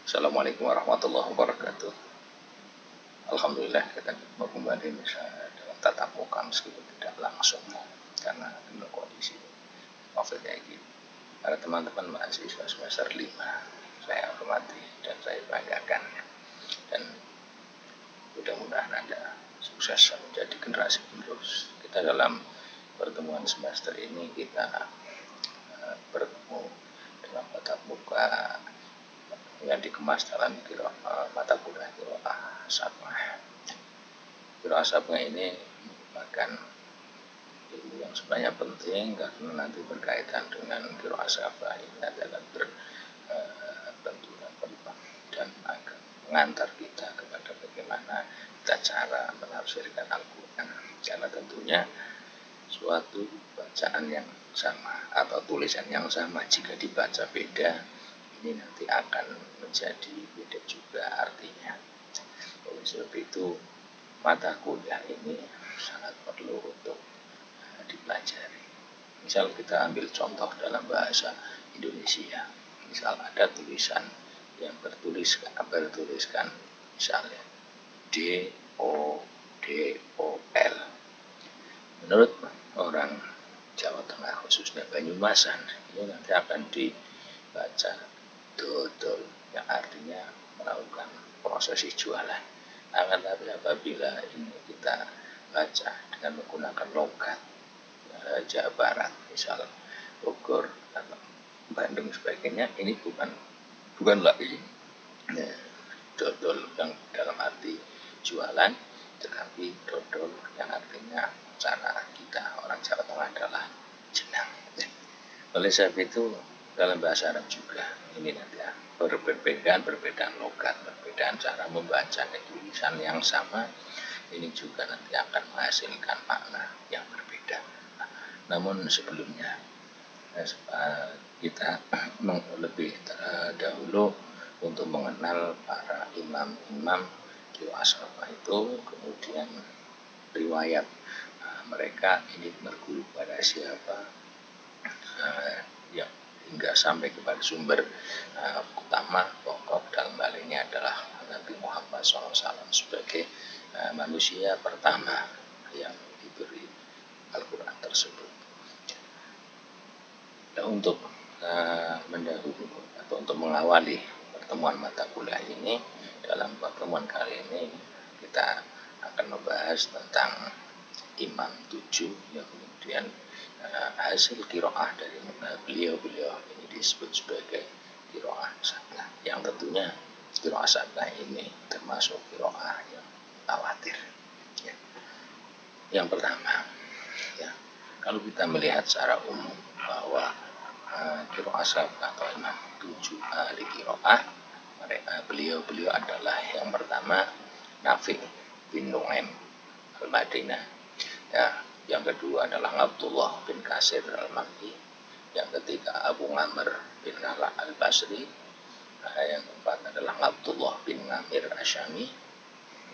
Assalamualaikum warahmatullahi wabarakatuh. Alhamdulillah kita mau kembali dalam tatap muka meskipun tidak langsung karena dalam kondisi COVID kayak gini. Para teman-teman mahasiswa semester 5 saya hormati dan saya banggakan, dan mudah-mudahan Anda sukses menjadi generasi penerus. Kita dalam pertemuan semester ini kita bertemu dalam tatap muka yang dikemas dalam mata kuliah Qiraah Sab'ah. Qiraah Sab'ah ini merupakan ilmu yang sebenarnya penting karena nanti berkaitan dengan Qiraah Sab'ah ini adalah benturan dan akan mengantar kita kepada bagaimana kita cara menafsirkan Al-Quran, karena tentunya suatu bacaan yang sama atau tulisan yang sama jika dibaca beda, ini nanti akan menjadi beda juga artinya. Oleh sebab itu mata kuliah ini sangat perlu untuk dipelajari. Misal kita ambil contoh dalam bahasa Indonesia, misal ada tulisan yang bertuliskan misalnya DOL. Menurut orang Jawa Tengah khususnya Banyumasan, ini nanti akan dibaca dodol, yang artinya melakukan prosesi jualan. Akan tapi apabila ini kita baca dengan menggunakan logat Jawa Barat, misal Bogor atau Bandung sebagainya, ini bukan lagi dodol yang dalam arti jualan, tetapi dodol yang artinya cara kita orang Jawa Tengah adalah jenang. Oleh sebab itu dalam bahasa Arab juga ini nanti perbedaan logat, perbedaan cara membaca tulisan yang sama, ini juga nanti akan menghasilkan makna yang berbeda. Namun sebelumnya kita lebih dahulu untuk mengenal para imam-imam Qiraah Sab'ah itu, kemudian riwayat mereka ini berguru pada siapa, yang hingga sampai kepada sumber utama pokok dalam hal ini adalah Nabi Muhammad SAW sebagai manusia pertama yang diberi Al-Quran tersebut. Nah, untuk mendahului atau untuk mengawali pertemuan mata kuliah ini, dalam pertemuan kali ini kita akan membahas tentang Imam 7 yang kemudian hasil qiraah dari beliau ini disebut sebagai Qiraah Sab'ah, yang tentunya Qiraah Sab'ah ini termasuk qiraah yang tawatir. Ya. Yang pertama, ya, kalau kita melihat secara umum bahwa Qiraah Sab'ah atau Imam 7 ahli qiraah, beliau adalah yang pertama Nafi' bin Nu'aim Al-Madinah, ya, yang kedua adalah Abdullah bin Kasir Al-Makki, yang ketiga Abu Amr bin Khala Al-Basri, yang keempat adalah Abdullah bin Amir Asyami,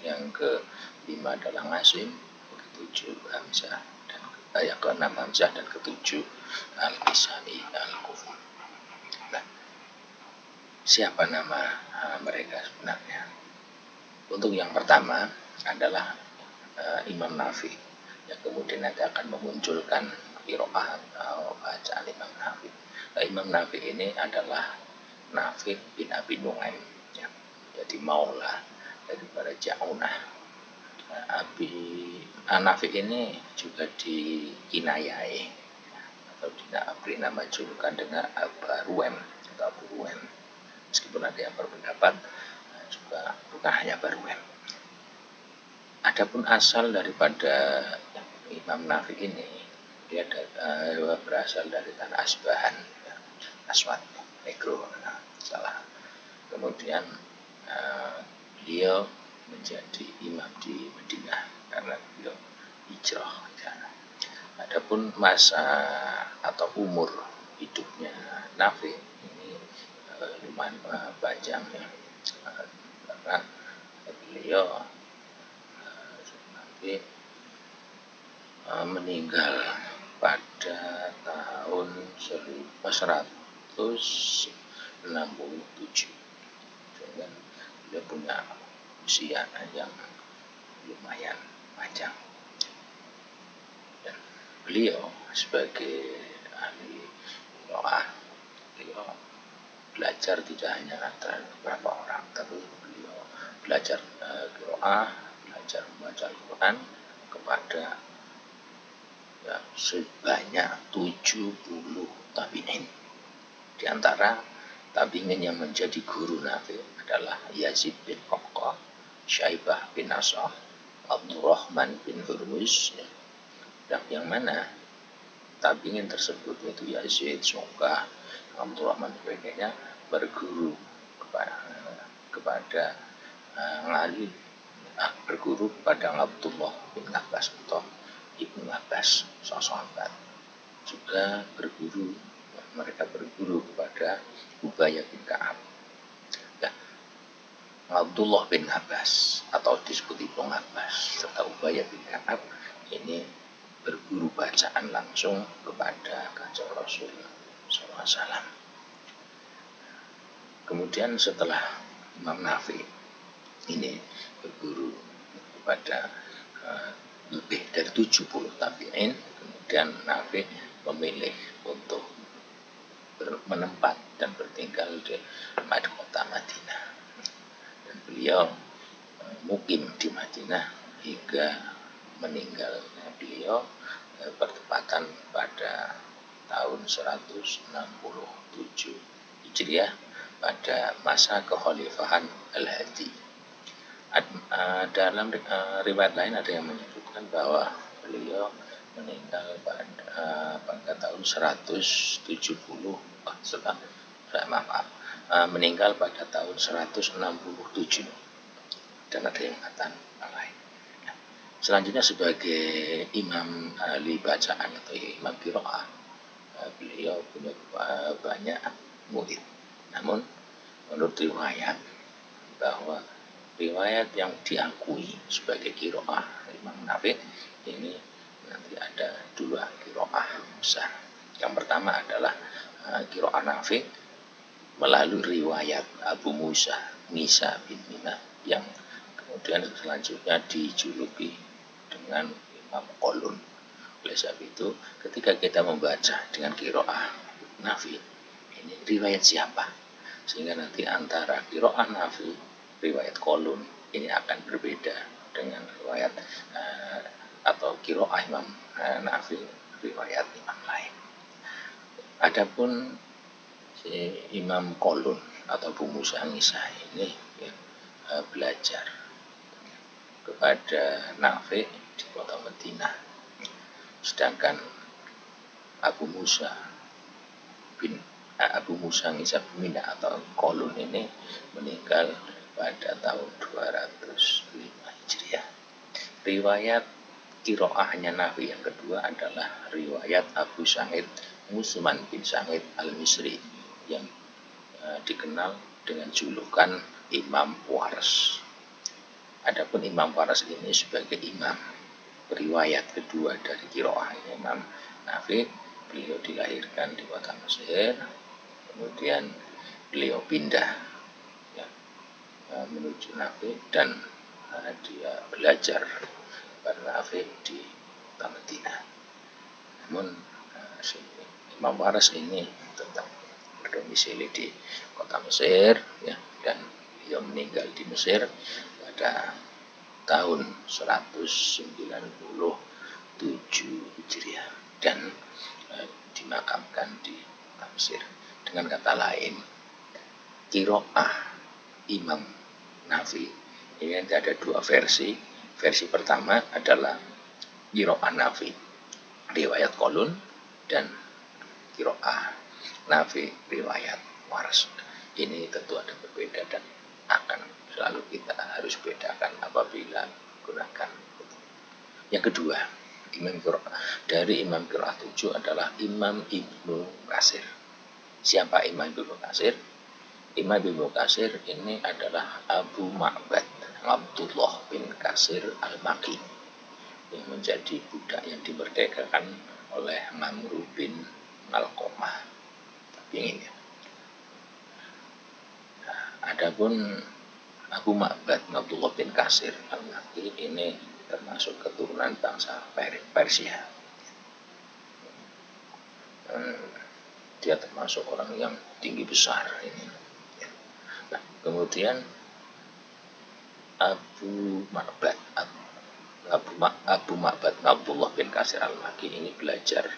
yang kelima adalah Ngasim, ketujuh Hamzah, dan yang keenam Hamzah, dan ketujuh Al-Kisai Al-Kufi. Nah, siapa nama mereka sebenarnya? Untuk yang pertama adalah Imam Nafi', yang kemudian nanti akan memunculkan qiraah atau bacaan Imam Nafi'. Nah, Imam Nafi' ini adalah Nafi' bin Abi Nu'aim, ya, jadi maula daripada Ja'unah. Nafi' ini juga dikinayai atau diberi nama julukan dengan Abaruem atau Abu Ruem, meskipun ada yang berpendapat juga bukan hanya Baruem. Adapun asal daripada Imam Nafi' ini, dia berasal dari tanah Asbahan, ya, Aswad, Negro, salah. Kemudian beliau menjadi imam di Madinah karena beliau hijrah. Ya. Adapun masa atau umur hidupnya Nafi' ini lumayan panjang, ya, karena beliau nanti meninggal pada tahun 1167. sehingga dia punya usia yang lumayan panjang. Dan beliau sebagai ahli qiraah, beliau belajar tidak hanya antara beberapa orang, tapi beliau belajar qiraah, belajar membaca Al-Quran kepada ya, sebanyak 70 tabi'in. Di antara tabi'in yang menjadi guru Nafi adalah Yazid bin Qaqqah, Syaibah bin Asah, Abdurrahman bin Hurmuz, dan yang mana tabi'in tersebut yaitu Yazid, Syu'bah, Abdurrahman dan sebagainya berguru kepada berguru kepada Abdullah bin Abbas atau Ibnu Abbas, sahabat. Juga mereka berguru kepada Ubay bin Ka'ab. Nah, Abdullah bin Abbas atau disebut Ibnu Abbas serta Ubay bin Ka'ab ini berguru bacaan langsung kepada Kanjeng Rasul SAW. Kemudian setelah Imam Nafi ini berguru kepada lebih dari 70 tabi'in, kemudian Nafi memilih untuk menempat dan bertinggal di kota Madinah, dan beliau mukim di Madinah hingga meninggalnya beliau bertepatan pada tahun 167 Hijriah pada masa kekhalifahan Al-Hadi. Dalam riwayat lain ada yang menyebutkan bahwa beliau meninggal pada tahun 170 meninggal pada tahun 167, dan ada yang mengatakan lain. Selanjutnya sebagai imam ahli bacaan atau imam qiraah, beliau punya banyak murid. Namun menurut riwayat bahwa riwayat yang diakui sebagai qiraah Imam Nafi ini nanti ada dua qiraah besar. Yang pertama adalah qiraah Nafi melalui riwayat Abu Musa Nisa bin Mina yang kemudian selanjutnya dijuluki dengan Imam Qalun. Oleh sebab itu, ketika kita membaca dengan qiraah Nafi, ini riwayat siapa? Sehingga nanti antara qiraah Nafi, riwayat Qalun ini akan berbeda dengan riwayat atau qiraah Imam Nafi, riwayat imam lain. Adapun si Imam Qalun atau Abu Musa Nisa ini belajar kepada Nafi di kota Madinah, sedangkan Abu Musa Nisa bin Mina atau Qalun ini meninggal pada tahun 205 Hijriah. Riwayat qiraahnya Nafi yang kedua adalah riwayat Abu Sa'id Musman bin Sa'id Al-Misri yang dikenal dengan julukan Imam Waras. Adapun Imam Waras ini sebagai imam riwayat kedua dari qiraahnya Imam Nafi, beliau dilahirkan di kota Mesir, kemudian beliau pindah menuju Nafi dan dia belajar pada Nafi di kota Madinah. Namun Imam Waras ini tetap berdomisili di kota Mesir dan beliau meninggal di Mesir pada tahun 197 Hijriah dan dimakamkan di Mesir. Dengan kata lain, qiraah Imam Nafi ini ada dua versi. Versi pertama adalah qiraah Nafi riwayat Qalun dan qiraah Nafi riwayat Waras. Ini tentu ada berbeda dan akan selalu kita harus bedakan apabila gunakan. Yang kedua, dari Imam qiraah 7 adalah Imam Ibnu Katsir. Siapa Imam Ibnu Katsir? Imam Ibnu Katsir ini adalah Abu Ma'bad Abdullah bin Katsir Al-Makki yang menjadi budak yang dimerdekakan oleh Amr bin Alqamah. Tapi ini ada Adapun Abu Ma'bad Abdullah bin Kasir Al-Makki ini termasuk keturunan bangsa Persia. Dia termasuk orang yang tinggi besar ini. Nah, kemudian Abu Ma'bad Abdullah bin Kasir Al-Makki ini belajar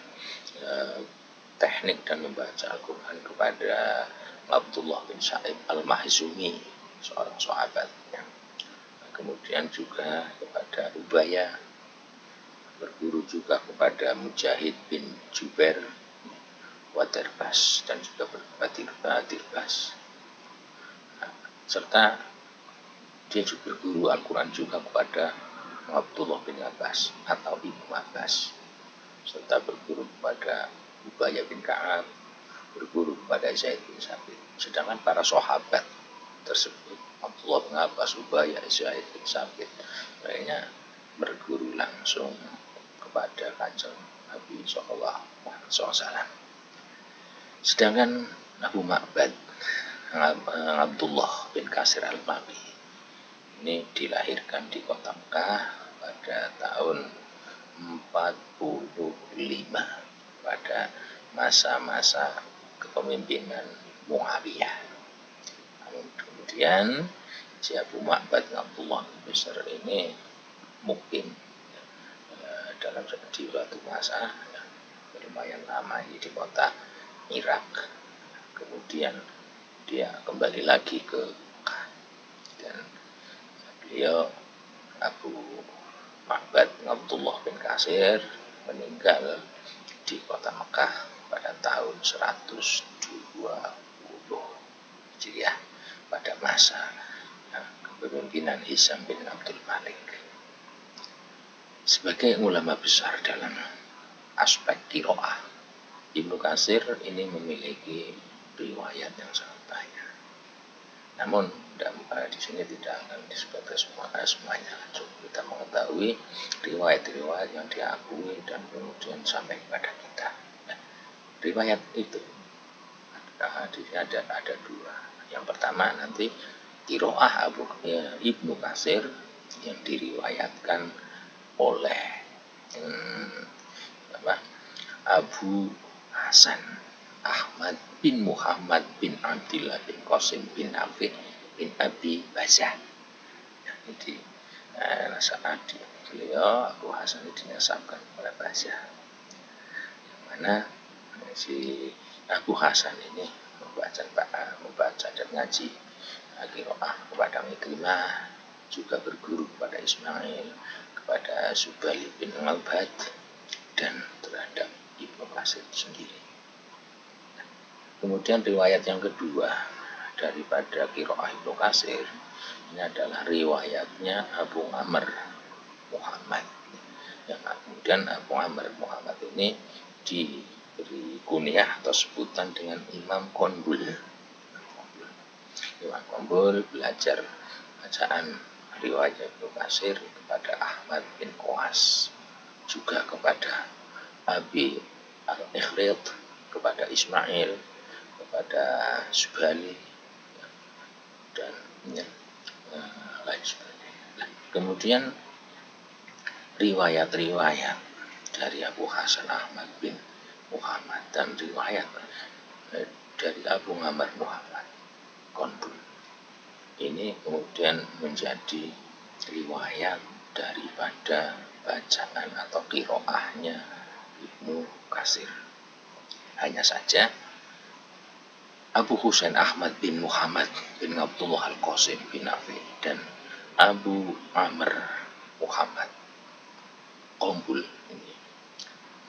teknik dan membaca Al-Quran kepada Abdullah bin Sa'ib Al-Mahzumi, seorang sahabat. Kemudian juga kepada Ubayyah, berguru juga kepada Mujahid bin Jubair Wadirbas, dan juga Dirbas. Serta dia juga guru Al-Quran juga kepada Abdullah bin Abbas atau Ibnu Abbas, serta berguru kepada Ubayyah bin Ka'ab, berguru kepada Zaid bin Sabit. Sedangkan para sahabat tersebut, Abdullah bin Abbas, Ubayyah, Zaid bin Sabit, lainnya berguru langsung kepada Kanjeng Nabi SAW. Sedangkan Abu Ma'bad Abdullah bin Kasir Al-Makki ini dilahirkan di kota Mekah pada tahun 45 pada masa-masa kepemimpinan Muawiyah. Kemudian si Abu Ma'bad Abdullah bin Kasir ini mungkin dalam suatu masa lumayan lama di kota Irak. Kemudian dia kembali lagi ke Mekah, dan beliau Abu Ma'bad Abdullah bin Kasir meninggal di kota Mekah pada tahun 120 Hijriah pada masa kepemimpinan Hisam bin Abdul Malik. Sebagai ulama besar dalam aspek qiraah, Ibnu Katsir ini memiliki riwayat yang sangat banyak. Namun di sini tidak akan disebutkan semuanya. Cuma kita mengetahui riwayat-riwayat yang diakui dan kemudian sampai kepada kita. Nah, riwayat itu di sini ada dua. Yang pertama nanti qiraah Ibnu Katsir yang diriwayatkan oleh Abu Hasan Ahmad bin Muhammad bin Abdillah bin Qasim bin Afiq bin Abi Bazah. Jadi nasab beliau Abu Hasan ini dinasabkan kepada Bazah, yang mana si Abu Hasan ini membaca dan ngaji qiraah kepada Ikrimah, juga berguru kepada Ismail, kepada Subali bin Al-Bad, dan terhadap Ibnu Katsir sendiri. Kemudian riwayat yang kedua daripada qiraah Ibnu Katsir ini adalah riwayatnya Abu Amr Muhammad. Yang kemudian Abu Amr Muhammad ini diberi kunyah atau sebutan dengan Imam Qunbul. Imam Qunbul belajar bacaan riwayat Ibnu Katsir kepada Ahmad bin Qawas, juga kepada Abi Al-Ikhrid, kepada Ismail, kepada Subali, dan lain sebagainya. Kemudian riwayat-riwayat dari Abu Hasan Ahmad bin Muhammad dan riwayat dari Abu Amr Muhammad Qunbul ini kemudian menjadi riwayat daripada bacaan atau qiraahnya Ibnu Katsir. Hanya saja Abu Husain Ahmad bin Muhammad bin Abdullah Al-Qasim bin Afiq dan Abu Amr Muhammad Qunbul ini,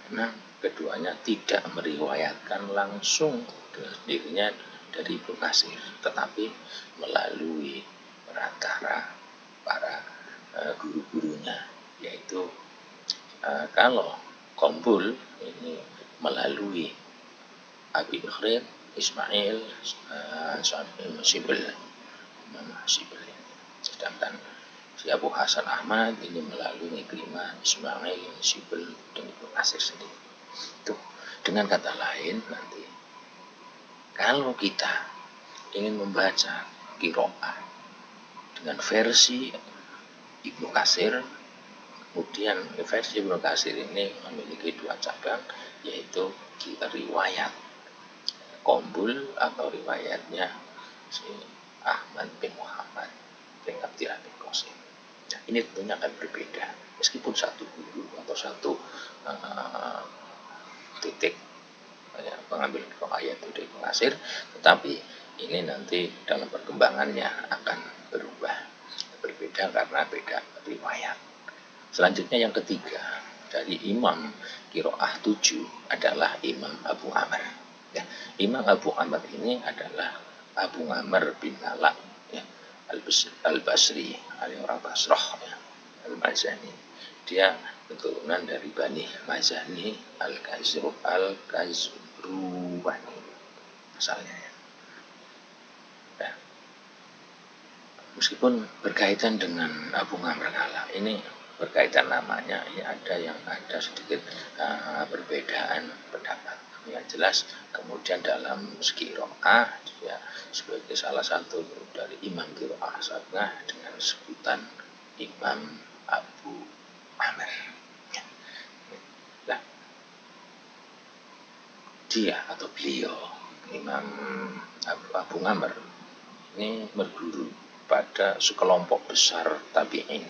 karena keduanya tidak meriwayatkan langsung dengan dirinya dari Ibnu Katsir, tetapi melalui perantara para guru-gurunya, yaitu kalau Qunbul ini melalui Abi Ikhrid, Ismail, Sibel, sedangkan si Abu Hasan Ahmad ini melalui Ikrimah, Ismail, Sibel, dan Ibnu Katsir sendiri. Itu dengan kata lain, nanti kalau kita ingin membaca qiraah dengan versi Ibnu Katsir. Kemudian versi Ibnu Katsir ini memiliki dua cabang, yaitu riwayat Qombul atau riwayatnya si Ahmad bin Muhammad bin Abdillah bin Qasim. Nah, ini tentunya akan berbeda meskipun satu guru atau satu titik pengambil ayat itu dari Ibnu Katsir, tetapi ini nanti dalam perkembangannya akan berubah, berbeda karena beda riwayat. Selanjutnya yang ketiga, dari Imam Qiraah 7 adalah Imam Abu Amr. Ya, Imam Abu Amr ini adalah Abu Amr bin Nala, ya, Al-Basri, orang Basrah, ya, Al-Mazani. Dia keturunan dari Bani Mazani Al-Kazruani asalnya. Ya. Nah, meskipun berkaitan dengan Abu Amr Nala, ini berkaitan namanya, ya ada sedikit perbedaan pendapat. Yang jelas kemudian dalam qiraah dia sebagai salah satu dari imam qiraah sab'ah dengan sebutan Imam Abu Amr. Nah, dia atau beliau Imam Abu Amr ini berguru pada sekelompok besar tabi'in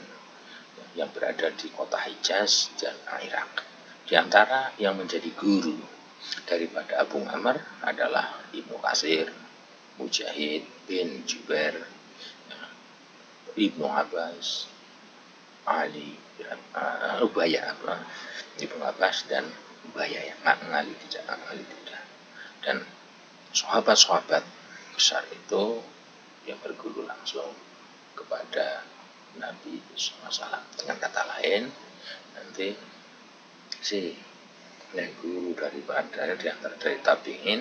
yang berada di kota Hijaz dan Irak. Di antara yang menjadi guru daripada Abu Amr adalah Ibnu Katsir, Mujahid bin Jubair, Ibnu Abbas, Ibnu Abbas dan Ubayyah, Ali tidak. Dan sahabat-sahabat besar itu yang berguru langsung kepada Nabi SAW. Dengan kata lain, nanti si guru daripada di antara dari tabi'in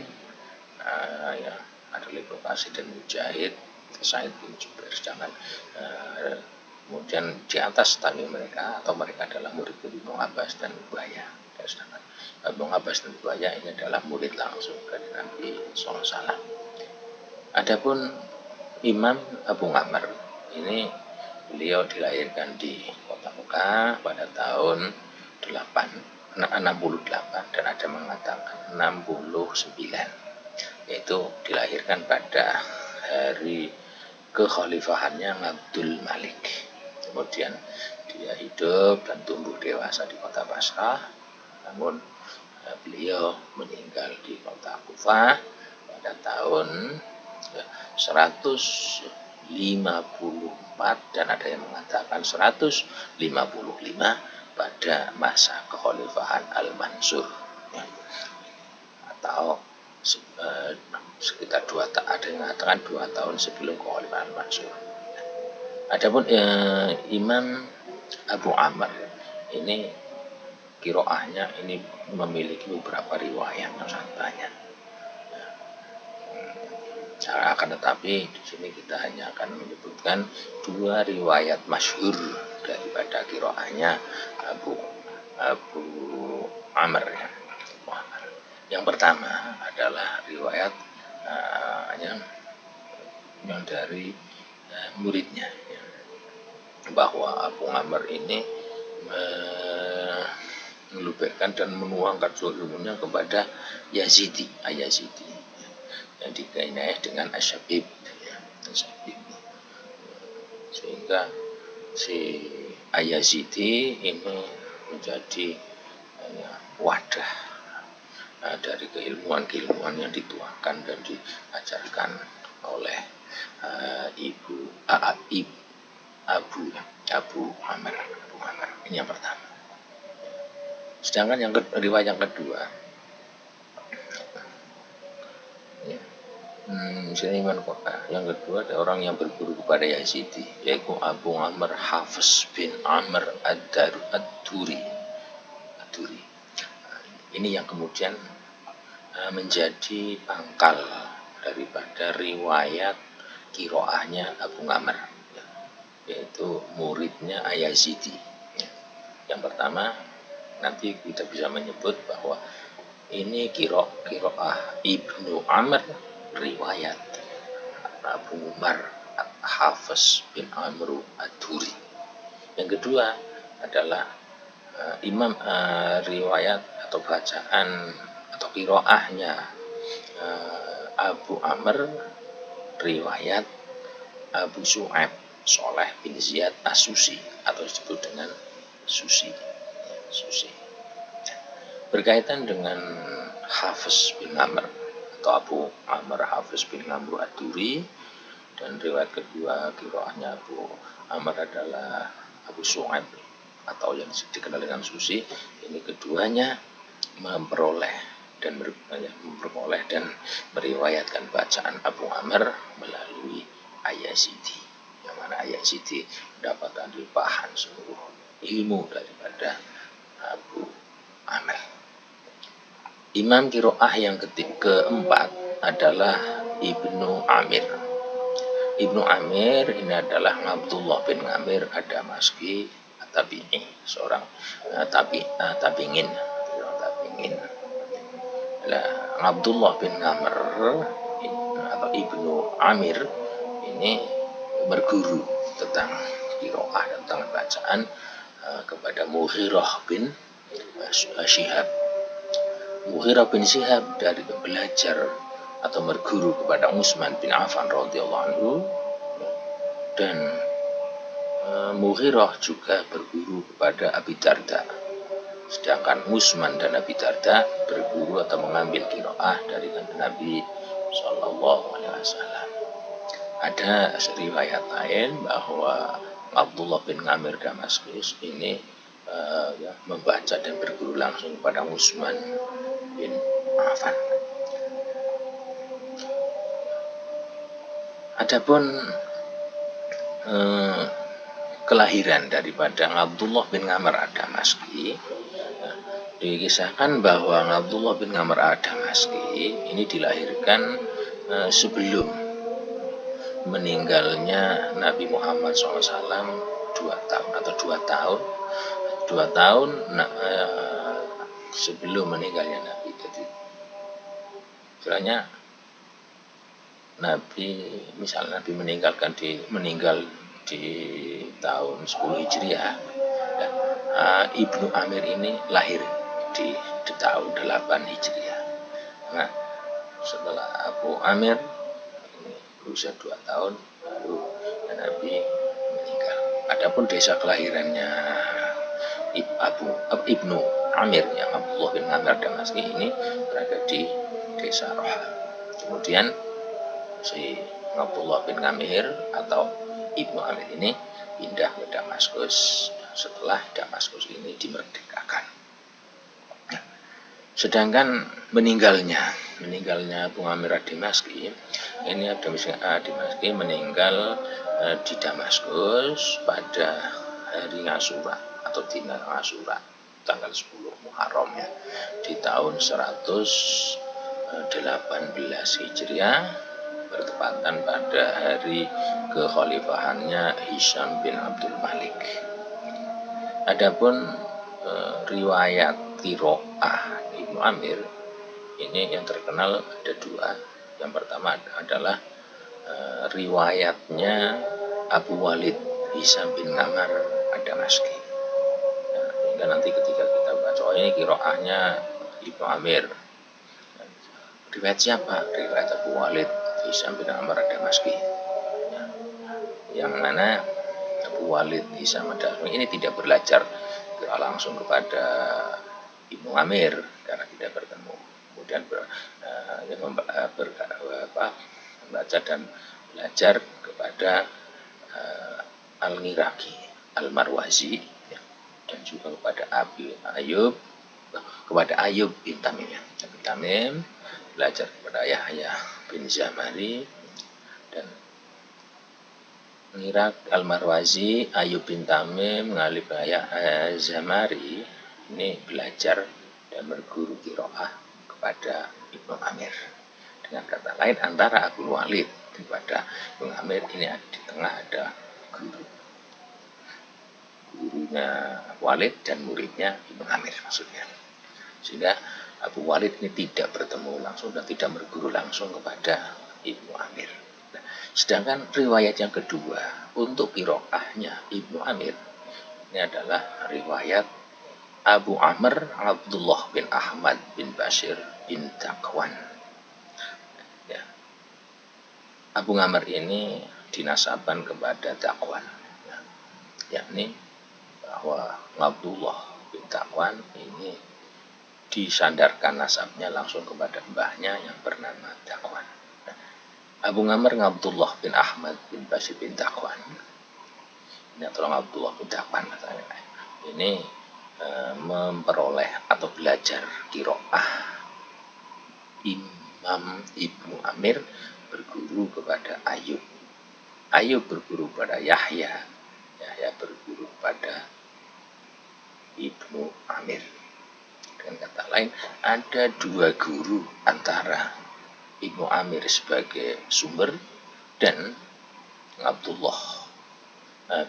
ya adalah Ibnu Katsir dan Mujahid, Sa'id bin Jubair. Sedangkan kemudian di atas tabi'in mereka atau mereka adalah murid Ibnu Abbas dan Ubayyah. Sedangkan Ibnu Abbas dan Ubayyah ini adalah murid langsung dari Nabi SAW. Adapun Imam Abu Amr ini, beliau dilahirkan di kota Mekah pada tahun 68 dan ada mengatakan 69, yaitu dilahirkan pada hari kekhalifahannya Abdul Malik. Kemudian dia hidup dan tumbuh dewasa di kota Basrah, namun beliau meninggal di kota Kufah pada tahun 154 dan ada yang mengatakan 155 pada masa kekhalifahan Al-Mansur, ya. Atau sekitar ada yang mengatakan 2 tahun sebelum kekhalifahan Al-Mansur. Adapun Imam Abu Amr ini qiraahnya ini memiliki beberapa riwayat yang sangat banyak. Akan tetapi di sini kita hanya akan menyebutkan 2 riwayat masyhur daripada qiraahnya Abu Amr, ya. Yang pertama adalah riwayat yang dari muridnya, ya, bahwa Abu Amr ini meluberkan dan menuangkan seluruh ilmunya kepada Yazidi, Yazidi, yang dikaitkan dengan Asyabib, ya, sehingga si Yazidi ini menjadi wadah dari keilmuan yang dituangkan dan diajarkan oleh Abu Amr. Ini yang pertama. Sedangkan riwayat yang kedua, ya, yang kedua ada orang yang berguru kepada Yazidi, yaitu Abu Amr Hafiz bin Amr Ad-Duri. Ini yang kemudian menjadi pangkal daripada riwayat qiraahnya Abu Amr, ya, yaitu muridnya Yazidi. Ya. Yang pertama, nanti kita bisa menyebut bahwa ini qiraah Ibnu Amr riwayat Abu Umar Hafiz bin Amr ad-Duri. Yang kedua adalah imam riwayat atau bacaan atau qiraahnya Abu Amr riwayat Abu Su'aib Sholeh bin Ziyad As-Susi atau disebut dengan Susi. Berkaitan dengan Hafiz bin Amr atau Abu Amr Hafiz bin Amr ad-Duri, dan riwayat kedua qiraahnya Abu Amr adalah Abu Su'aib atau yang dikenal dengan Susi. Ini keduanya memperoleh dan meriwayatkan bacaan Abu Amr melalui Ayazidi, yang mana Ayazidi mendapatkan limpahan seluruh ilmu daripada Abu Amr. Imam qiraah yang keempat adalah Ibnu Amir. Ibnu Amir ini adalah Abdullah bin Amir ad-Damaski at-Tabi'i, seorang tabi'in. Abdullah bin Amr atau Ibnu Amir ini berguru tentang qiraah, tentang bacaan kepada Mughirah bin Syihab. Mughirah bin Syihab dari belajar atau berguru kepada Utsman bin Affan radhiyallahu anhu, dan Mughirah juga berguru kepada Abi Darda. Sedangkan Utsman dan Abi Darda berguru atau mengambil qiraah dari Nabi Shallallahu Alaihi Wasallam. Ada riwayat lain bahwa Abdullah bin Amir Damaskus ini membaca dan berguru langsung kepada Utsman bin Affan. Adapun kelahiran daripada Abdullah bin Amr ad-Damaski, dikisahkan bahwa Abdullah bin Amr ad-Damaski ini dilahirkan sebelum meninggalnya Nabi Muhammad SAW 2 tahun sebelum meninggalnya Nabi. Jadi istilahnya Nabi meninggal di tahun 10 Hijriah, dan Ibnu Amir ini lahir di tahun 8 Hijriah. Nah, setelah Abu Amir ini berusia 2 tahun baru Nabi meninggal. Adapun desa kelahirannya Ibnu Amir yang Abdullah bin Amr Damaski ini berada di desa Roha. Kemudian si Abdullah bin Amir atau Ibnu Amir ini pindah ke Damaskus setelah Damaskus ini dimerdekakan. Sedangkan meninggalnya Abu Amir ad-Damaski ini ad-Damaski meninggal di Damaskus pada hari Asyura atau dinar Asyura tanggal 10 Muharram ya, di tahun 118 Hijriah, bertepatan pada hari kekhalifahannya Hisham bin Abdul Malik. Adapun riwayat qiraah Ibnu Amir ini yang terkenal ada 2. Yang pertama adalah riwayatnya Abu Walid Hisham bin Amr ad-Damaski. Hingga nanti ketika kita baca ini qiraahnya Ibnu Amir. Riwayat siapa? Riwayat Abu Walid Hisham bin Amr ad-Damaski. Yang mana Abu Walid Hisham ad-Damaski ini tidak belajar langsung kepada Ibnu Amir karena tidak bertemu. Kemudian membaca dan belajar kepada Al-Niraqi, Al-Marwazi, ya, dan juga kepada Ayub bin Tamim. Bin Tamim belajar kepada Yahya bin Zamari, dan Niraq Al-Marwazi, Ayub bin Tamim, mengalih Yahya Zamari ini belajar dan berguru qiraah kepada Ibnu Amir. Dengan kata lain, antara Abu Walid kepada Ibnu Amir ini di tengah ada gurunya Walid dan muridnya Ibnu Amir maksudnya. Sehingga Abu Walid ini tidak bertemu langsung dan tidak berguru langsung kepada Ibnu Amir. Nah, Sedangkan riwayat yang kedua untuk qiraahnya Ibnu Amir ini adalah riwayat Abu Amr Abdullah bin Ahmad bin Bashir bin Takwan. Ya. Abu Amr ini dinasabkan kepada Takwan, ya. Yakni bahwa Abdullah bin Takwan ini disandarkan nasabnya langsung kepada mbahnya yang bernama Takwan. Abu Amr Abdullah bin Ahmad bin Bashir bin Takwan. Ini tolong Abdullah bin Takwan katanya. Ini memperoleh atau belajar qiraah Imam Ibnu Amir berguru kepada Ayub. Ayub berguru pada Yahya. Yahya berguru pada Ibnu Amir. Dengan kata lain, ada dua guru antara Ibnu Amir sebagai sumber dan Abdullah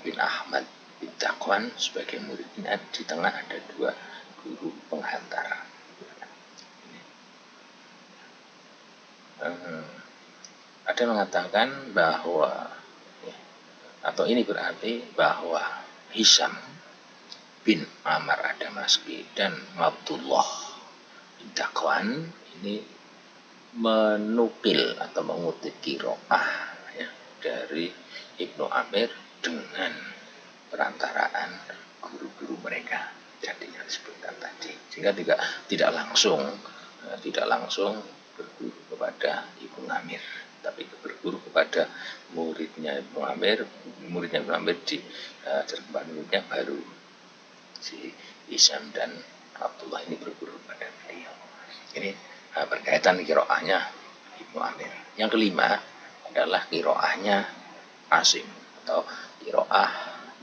bin Ahmad bin Takwan sebagai muridnya. Di tengah ada dua guru penghantar. Ada mengatakan bahwa, atau ini berarti bahwa Hisham bin Ammar ad-Damaski dan Abdullah bin Takwan ini menukil atau mengutip qiraah ya, dari Ibnu Amir dengan perantaraan guru-guru mereka jadi yang disebutkan tadi, sehingga tidak langsung berguru kepada Ibnu Amir, tapi berguru kepada muridnya Ibnu Amir. Muridnya Ibnu Amir di cerpen muridnya baru si Hisham dan Abdullah ini berguru kepada beliau. Ini berkaitan qiraahnya Ibnu Amir. Yang kelima adalah qiraahnya Asim atau qiraah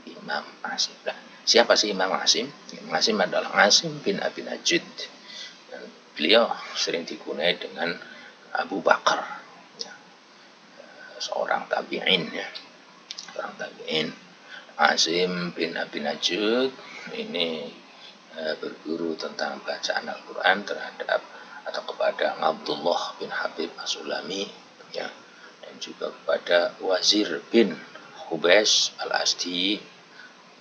Imam Asim. Nah, siapa sih Imam Asim? Imam Asim adalah Asim bin Abi Najud. Dan beliau sering dikunai dengan Abu Bakar, ya, seorang tabi'in, ya. Seorang tabi'in. Asim bin Abi Najud ini berguru tentang bacaan Al-Quran terhadap atau kepada Abdullah bin Habib As-Sulami, ya, dan juga kepada Wazir bin Hubes Al-Asdi,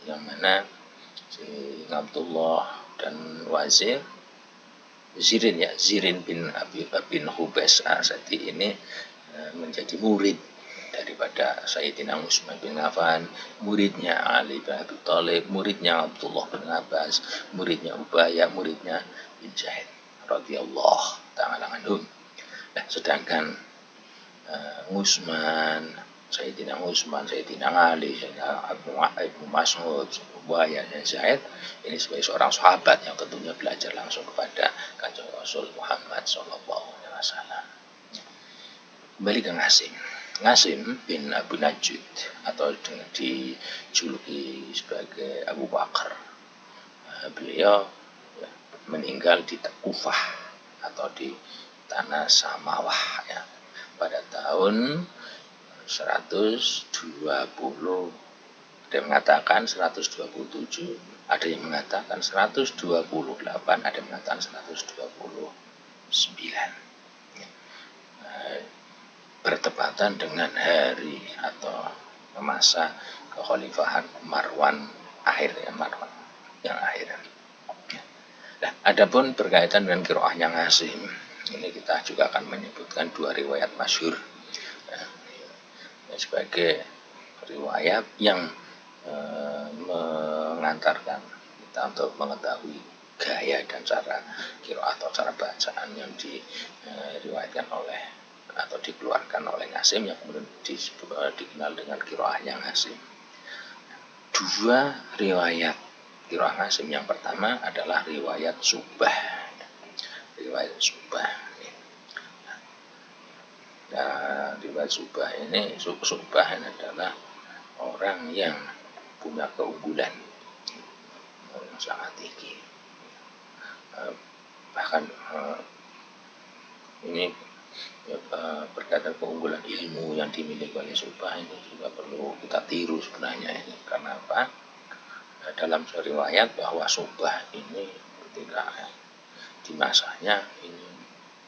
yang mana si Abdullah dan Wazir Zirin bin Hubes Al-Asdi ini menjadi murid daripada Sayyidina Utsman bin Affan, muridnya Ali bin Abi Thalib, muridnya Abdullah bin Abbas, muridnya Ubayyah, muridnya bin Zaid radhiyallahu ta'ala anhum. Nah, sedangkan Sayyidina Utsman, Sayyidina Ali, Sayyidina Ibnu Mas'ud, Ubayyah dan Zaid ini sebagai seorang sahabat yang tentunya belajar langsung kepada Kanjeng Rasul Muhammad sallallahu alaihi wasallam. Kembali ke Ngasim bin Abu Najud atau dijuluki sebagai Abu Bakar. Beliau meninggal di Kufah atau di tanah Samawah, ya, pada tahun 120. Ada yang mengatakan 127, ada yang mengatakan 128, ada yang mengatakan 129. Bertepatan dengan hari atau masa kekhalifahan Marwan akhir, ya, Marwan yang akhir. Nah, adapun berkaitan dengan qiraahnya Ngasim, ini kita juga akan menyebutkan dua riwayat masyhur sebagai riwayat yang mengantarkan kita untuk mengetahui gaya dan cara qiraah atau cara bacaan yang diriwayatkan oleh atau dikeluarkan oleh Ngasim, yang kemudian dikenal dengan qiraahnya Ngasim. Dua riwayat qiraah Ngasim, yang pertama adalah riwayat Subah. Riwayat Subah. Nah, riwayat Subah ini adalah orang yang punya keunggulan yang sangat tinggi. Bahkan ini berkaitan keunggulan ilmu yang dimiliki oleh Subah ini juga perlu kita tiru sebenarnya ini. Karena apa? Dalam riwayat bahwa Subah ini ketika di masanya ini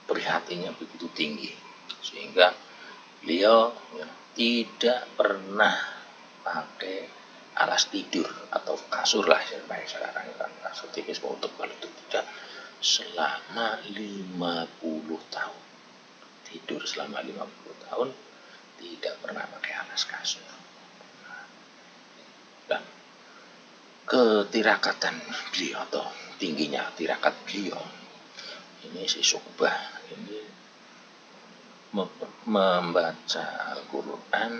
prihatinnya begitu tinggi, sehingga beliau tidak pernah pakai alas tidur atau kasur lah sekarang kan kasur tipis mau tebal itu tidak selama 50 tahun. Tidur selama 50 tahun tidak pernah pakai alas kasur. Dan ketirakatan beliau atau tingginya tirakat beliau ini si Syu'bah ini membaca Al-Quran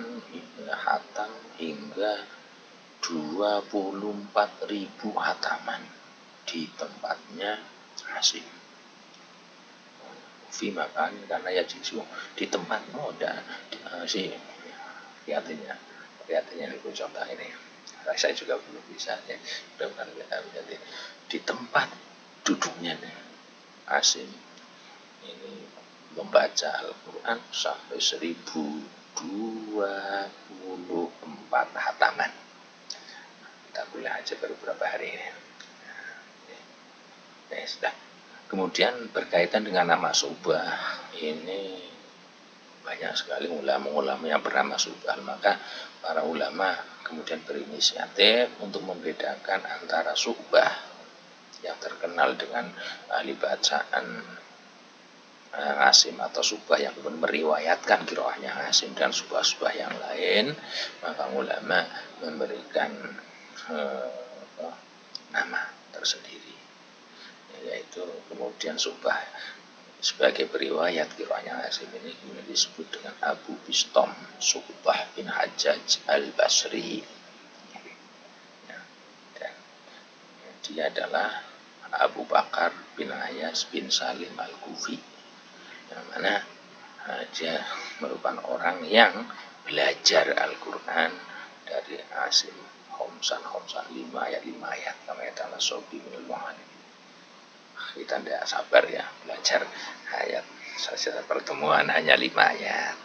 hatam hingga 24.000 hataman di tempatnya Asim. Fi makan karena ya jisu di tempatmu ada si lihatnya itu contoh ini. Saya juga belum bisa ya. Jadi di tempat duduknya nih Asim ini membaca Al-Quran sampai 1024 hataman. Kita kuliah aja baru beberapa hari ini. Nah, sudah. Kemudian berkaitan dengan nama Syu'bah ini banyak sekali ulama-ulama yang bernama Syu'bah, maka para ulama kemudian berinisiatif untuk membedakan antara Syu'bah yang terkenal dengan ahli bacaan Asim atau Syu'bah yang kemudian meriwayatkan qiraahnya Asim dan Syu'bah-Syu'bah yang lain, maka ulama memberikan nama tersendiri, yaitu kemudian Syu'bah sebagai periwayat qiraahnya Asim ini kemudian disebut dengan Abu Bistom Syu'bah bin Hajjaj al-Basri. Dan dia adalah Abu Bakar bin Ayas bin Salim al-Kufi, yang mana dia merupakan orang yang belajar Al-Quran dari Asim Homsan 5 ayat kama ta'ala sobi minul mu'alim. Kita tidak sabar ya belajar ayat saja pertemuan hanya 5 ayat.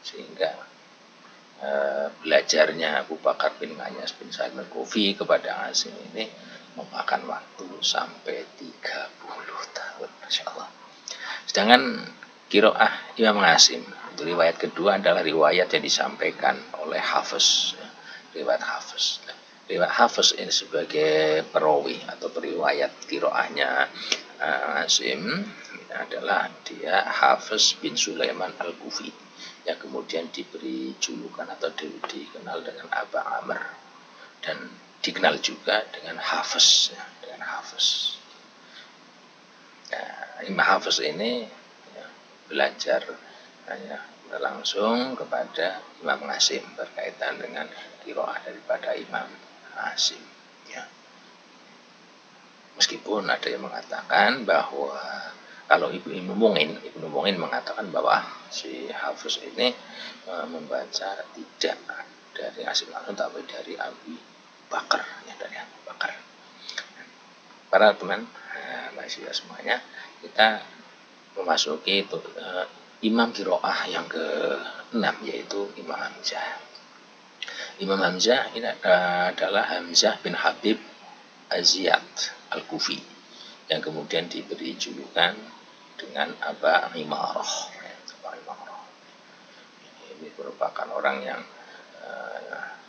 Sehingga belajarnya Abu Bakar bin Ayas bin Salim al-Kufi kepada Asim ini memakan waktu sampai 30 tahun, Masya Allah. Sedangkan qiraah Imam Asim, riwayat kedua adalah riwayat yang disampaikan oleh Hafiz, riwayat Hafiz. Riwayat Hafiz ini sebagai perawi atau periwayat qiraahnya Asim adalah dia Hafiz bin Sulaiman al-Kufi, yang kemudian diberi julukan atau dikenal dengan Aba Amr dan dikenal juga dengan Hafiz, ya, dengan Hafiz. Nah, Imam Hafiz ini ya, belajar langsung kepada Imam Asim berkaitan dengan qiraah daripada Imam Asim. Ya. Meskipun ada yang mengatakan bahwa kalau Ibnu Mungin mengatakan bahwa si Hafiz ini membaca tidak dari Asim langsung tapi dari Abi Bakar, ya, dari Abu Bakar. Para teman masih semuanya, kita memasuki imam qiraah yang ke-6 yaitu Imam Hamzah. Imam Hamzah ini adalah Hamzah bin Habib Az-Ziyad al-Kufi yang kemudian diberi julukan dengan Aba Imarah. Ini merupakan orang yang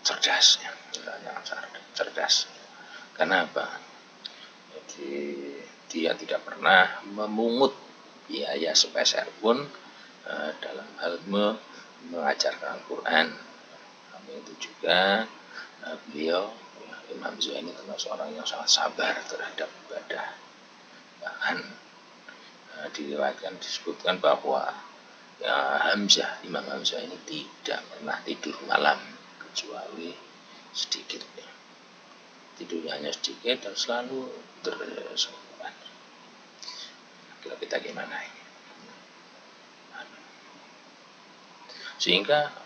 cerdas, ya, yang cerdas. Karena apa? Jadi dia tidak pernah memungut biaya sepeser pun dalam hal mengajarkan Al-Quran. Itu juga beliau Imam Hamzah ini termasuk orang yang sangat sabar terhadap ibadah. Bahkan diriwayatkan disebutkan bahwa Imam Hamzah ini tidak pernah tidur malam kecuali sedikit. Tidurnya hanya sedikit dan selalu tersenyuman. Kira kita gimana ini? Sehingga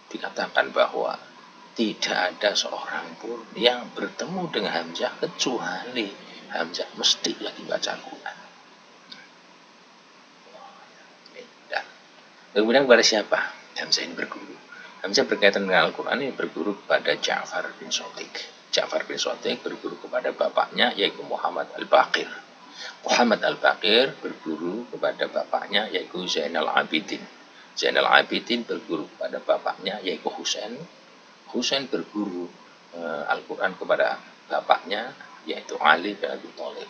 dikatakan bahwa tidak ada seorang pun yang bertemu dengan Hamzah kecuali Hamzah mesti lagi baca Al-Quran. Kemudian kepada siapa Hamzah ini berguru? Hamzah berkaitan dengan Al-Quran ini berguru kepada Ja'far bin Shatiq. Ja'far bin Shatiq berguru kepada bapaknya yaitu Muhammad al-Baqir. Muhammad al-Baqir berguru kepada bapaknya yaitu Zainal Abidin. Zainal Abidin berguru kepada bapaknya yaitu Husain. Husain berguru Al-Quran kepada bapaknya yaitu Ali bin Abi Thalib.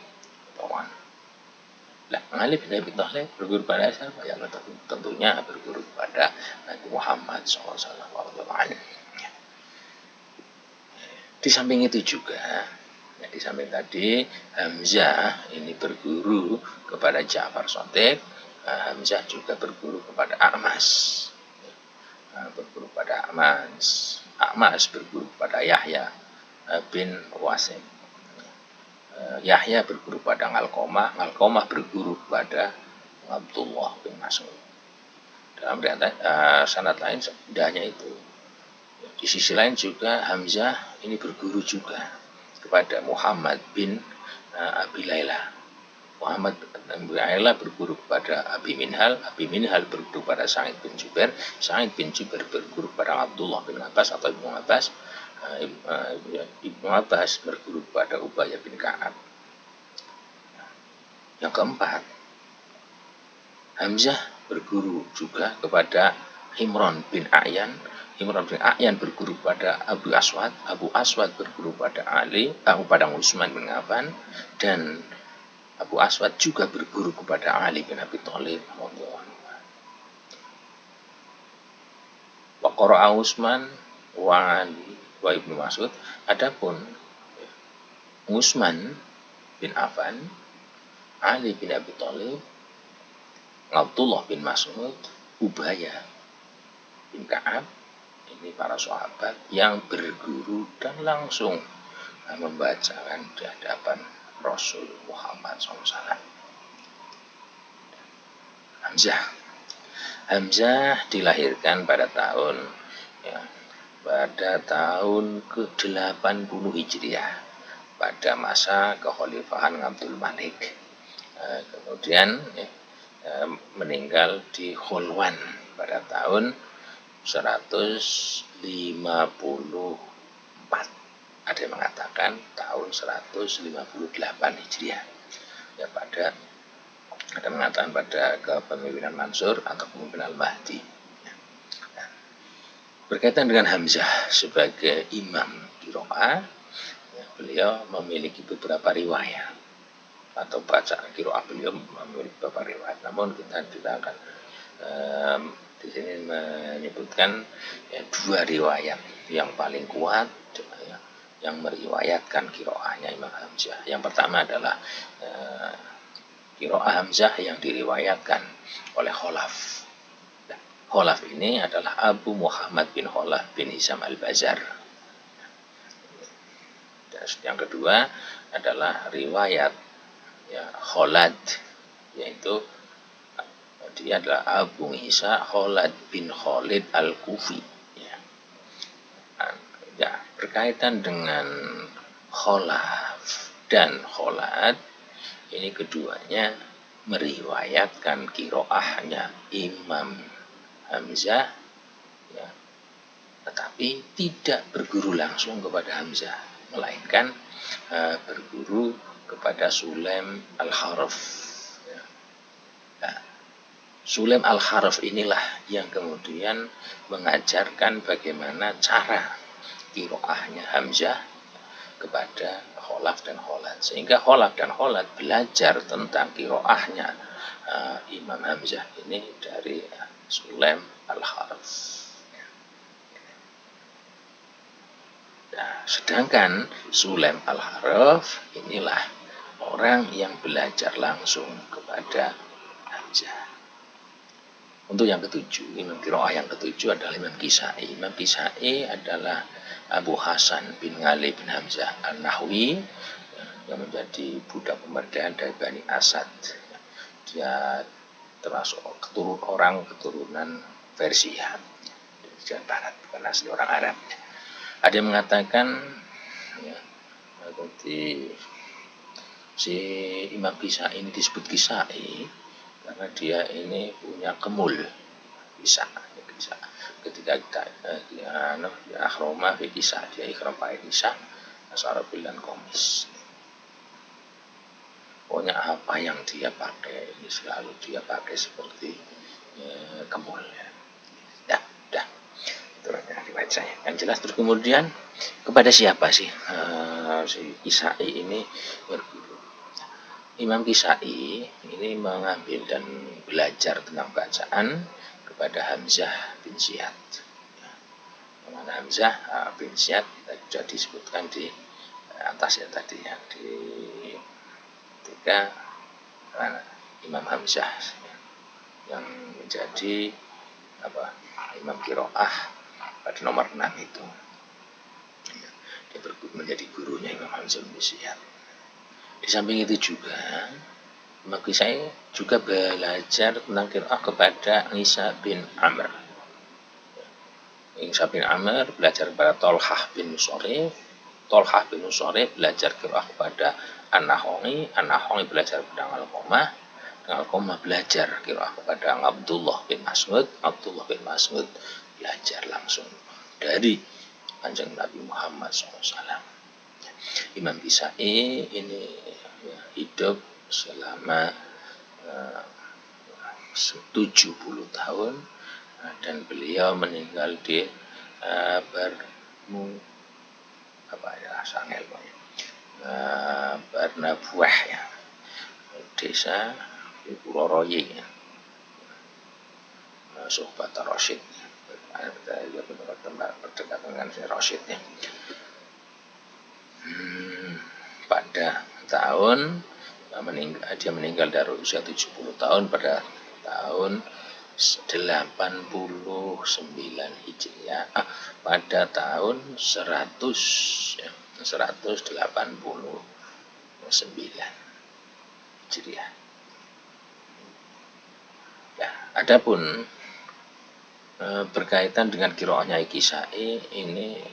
Nah, Ali bin Abi Thalib berguru pada siapa? Ya, tentunya berguru kepada Nabi Muhammad SAW. Di samping itu juga, ya, di samping tadi Hamzah ini berguru kepada Ja'far Shadiq, Hamzah juga berguru kepada A'mas. Berguru pada A'mas. A'mas berguru kepada Yahya bin Wasim. Yahya berguru pada Alqamah, Alqamah berguru kepada Abdullah bin Mas'ud. Dalam sanad lain tidak hanya itu. Di sisi lain juga Hamzah ini berguru juga kepada Muhammad bin Abi Layla. Muhammad bin Abi Layla berguru kepada Abi Minhal berguru pada Sa'id bin Jubair, Sa'id bin Jubair berguru kepada Abdullah bin Abbas atau Ibnu Abbas, Ibnu Abbas berguru kepada Ubayyah bin Ka'ab. Yang keempat, Hamzah berguru juga kepada Imran bin A'yan. Imran bin A'yan berguru kepada Abu Aswad. Abu Aswad berguru pada pada Utsman bin Affan, dan Abu Aswad juga berguru kepada Ali bin Abi Thalib. Wa qara'a Utsman wa Ali wa Ibnu Mas'ud. Adapun Utsman bin Affan, Ali bin Abi Thalib, Abdullah bin Mas'ud, Ubayyah bin Ka'ab, ini para sahabat yang berguru dan langsung membacakan di hadapan Rasul Muhammad SAW. Hamzah dilahirkan pada tahun ke-80 Hijriah pada masa kekhalifahan Abdul Malik. Kemudian meninggal di Khulwan pada tahun 154. Ada yang mengatakan tahun 158 Hijriah. Ya, ada mengatakan pada kepemimpinan Mansur atau kepemimpinan Al-Mahdi. Nah, berkaitan dengan Hamzah sebagai imam qiraah, ya, beliau memiliki beberapa riwayat atau bacaan qiraah beliau memiliki beberapa riwayat. Namun kita akan di sini menyebutkan dua riwayat yang paling kuat yang meriwayatkan qiraahnya Imam Hamzah. Yang pertama adalah qiraah Hamzah yang diriwayatkan oleh Khalaf. Nah, Khalaf ini adalah Abu Muhammad bin Khalaf bin Hisam al-Bazar. Dan yang kedua adalah riwayat Khalad, yaitu dia adalah Abu Isa Khalad bin Khalid al-Kufi. Berkaitan dengan Khalaf dan Khalad, ini keduanya meriwayatkan qiraahnya Imam Hamzah, ya, tetapi tidak berguru langsung kepada Hamzah, melainkan berguru kepada Sulaim al-Harf. Ya. Nah, Sulaim al-Harf inilah yang kemudian mengajarkan bagaimana cara qiraahnya Hamzah kepada Khalaf dan Khalad, sehingga Khalaf dan Khalad belajar tentang qiraahnya Imam Hamzah ini dari Sulaim al-Harf. Nah, sedangkan Sulaim al-Harf inilah orang yang belajar langsung kepada Hamzah. Untuk yang ketujuh, imam qiraah yang ketujuh adalah Imam Kisai. Imam Kisai adalah Abu Hasan bin Ali bin Hamzah al-Nahwi, yang menjadi budak pemberdayaan dari Bani Asad. Dia termasuk keturunan Persia dari Jawa Barat, bukan asli orang Arab. Ada yang mengatakan si Imam Kisai ini disebut Kisai karena dia ini punya kemul bisa. Ketika dia akhroma fi kisah, dia ikhram pakai kisah asarabil dan komis. pokoknya apa yang dia pakai ini selalu dia pakai seperti kemul ya. Dah itu riwayat saya yang jelas. Terus kemudian kepada siapa sih si Kisai ini berguru? Imam Kisai ini mengambil dan belajar tentang bacaan kepada Hamzah bin Ziyad. Mana Hamzah bin Ziyad sudah disebutkan di atas ya tadi ya, di ketika Imam Hamzah yang menjadi Imam Qiraah pada nomor 6 itu. Dia menjadi gurunya Imam Hamzah bin Ziyad. Di samping itu juga Imam Kisai juga belajar tentang qiraah kepada Isa bin Amr. Isa bin Amr belajar kepada Tolhah bin Musarrif. Tolhah bin Musarrif belajar qiraah kepada An-Nakhai. An-Nakhai belajar kepada Alqamah. Alqamah belajar qiraah kepada Abdullah bin Mas'ud. Abdullah bin Mas'ud belajar langsung dari Kanjeng Nabi Muhammad SAW. Imam Kisai ini hidup selama 70 tahun dan beliau meninggal di Barnabuah ya, desa di Pulau Roye ya. Sohbat Rasyid tempat berdekatan dengan Rasyid ya. Pada tahun dia meninggal dari usia 70 tahun pada tahun 89 Hijriah pada tahun 189 Hijriah. Ya, adapun berkaitan dengan qiraahnya Kisai ini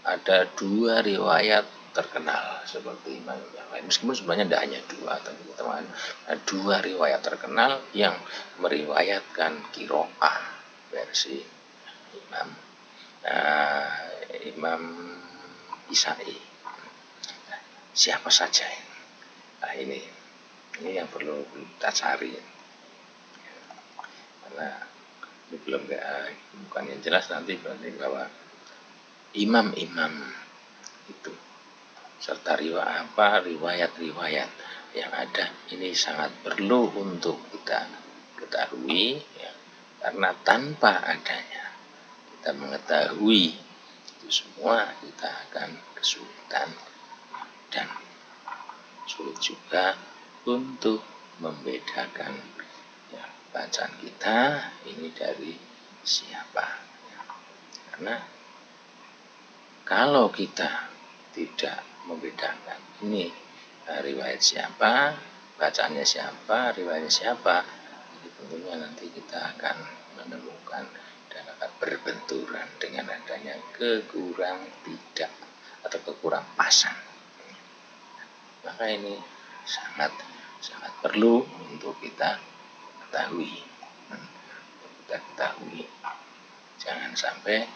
ada dua riwayat terkenal seperti imam yang lain. Meskipun sebenarnya tidak hanya dua, teman-teman, ada dua riwayat terkenal yang meriwayatkan qiraah versi Imam Kisai. Nah, siapa saja ini? Nah, ini yang perlu kita cari. Karena ini belum bukan yang jelas nanti berarti bahwa imam-imam itu serta riwayat-riwayat yang ada ini sangat perlu untuk kita ketahui ya, karena tanpa adanya kita mengetahui itu semua kita akan kesulitan dan sulit juga untuk membedakan ya, bacaan kita ini dari siapa ya. Karena kalau kita tidak membedakan ini riwayat siapa, bacaannya siapa, riwayatnya siapa, jadi tentunya nanti kita akan menemukan dan akan berbenturan dengan adanya kekurang tidak atau kekurang pasan. Maka ini sangat perlu untuk kita ketahui. Jangan sampai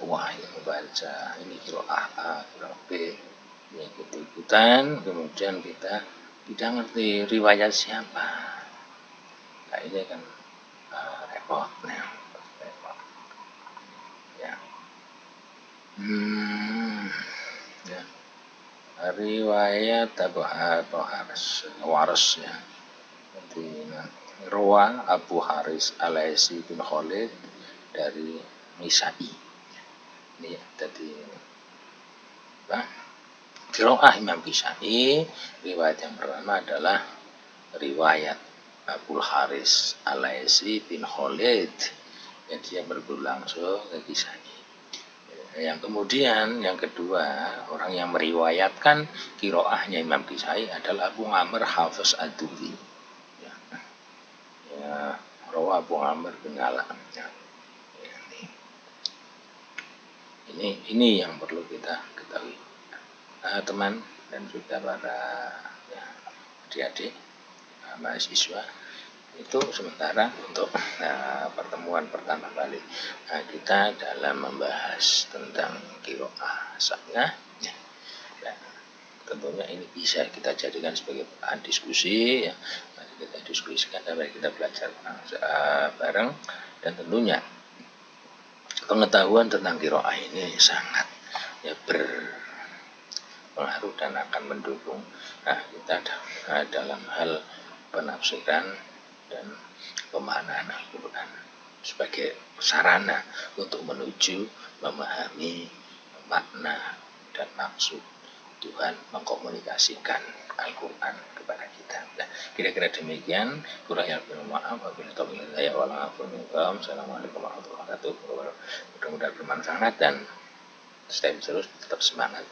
wah ini membaca ini qiraah A, qiraah B, ini ikut-ikutan, kemudian kita tidak ngerti riwayat siapa. Nah ini kan repot ya. Ya. Riwayat Abu Haris ya. Rawa Abu Haris Al-Laisi bin Khalid dari Misai. Ini tadi qiraah Imam Kisai. Riwayat yang pertama adalah riwayat Abu Haris Al-Laisi bin Khalid yang dia berguru langsung ke Kisai. Yang kemudian yang kedua orang yang meriwayatkan qiraahnya Imam Kisai adalah Abu Amr Hafiz Ad-Duri. Ya, rawa Abu Amr bin Ala. Ini yang perlu kita ketahui, teman dan juga para adik-adik mahasiswa. Itu sementara untuk pertemuan pertama kali kita dalam membahas tentang qiraah. tentunya ini bisa kita jadikan sebagai bahan diskusi ya. Mari kita diskusikan dan mari kita belajar bareng, dan tentunya pengetahuan tentang qiraah ini sangat ya berpengaruh dan akan mendukung kita dalam hal penafsiran dan pemaknaan Al-Quran sebagai sarana untuk menuju memahami makna dan maksud Tuhan mengkomunikasikan Al-Quran kepada kita. Nah, kira-kira demikian. Kurang lebih maaf. Assalamualaikum warahmatullahi wabarakatuh. Mudah-mudahan bermanfaat dan stay terus, tetap semangat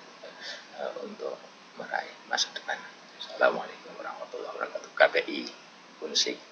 untuk meraih masa depan. Assalamualaikum warahmatullahi wabarakatuh. KPI Unsik.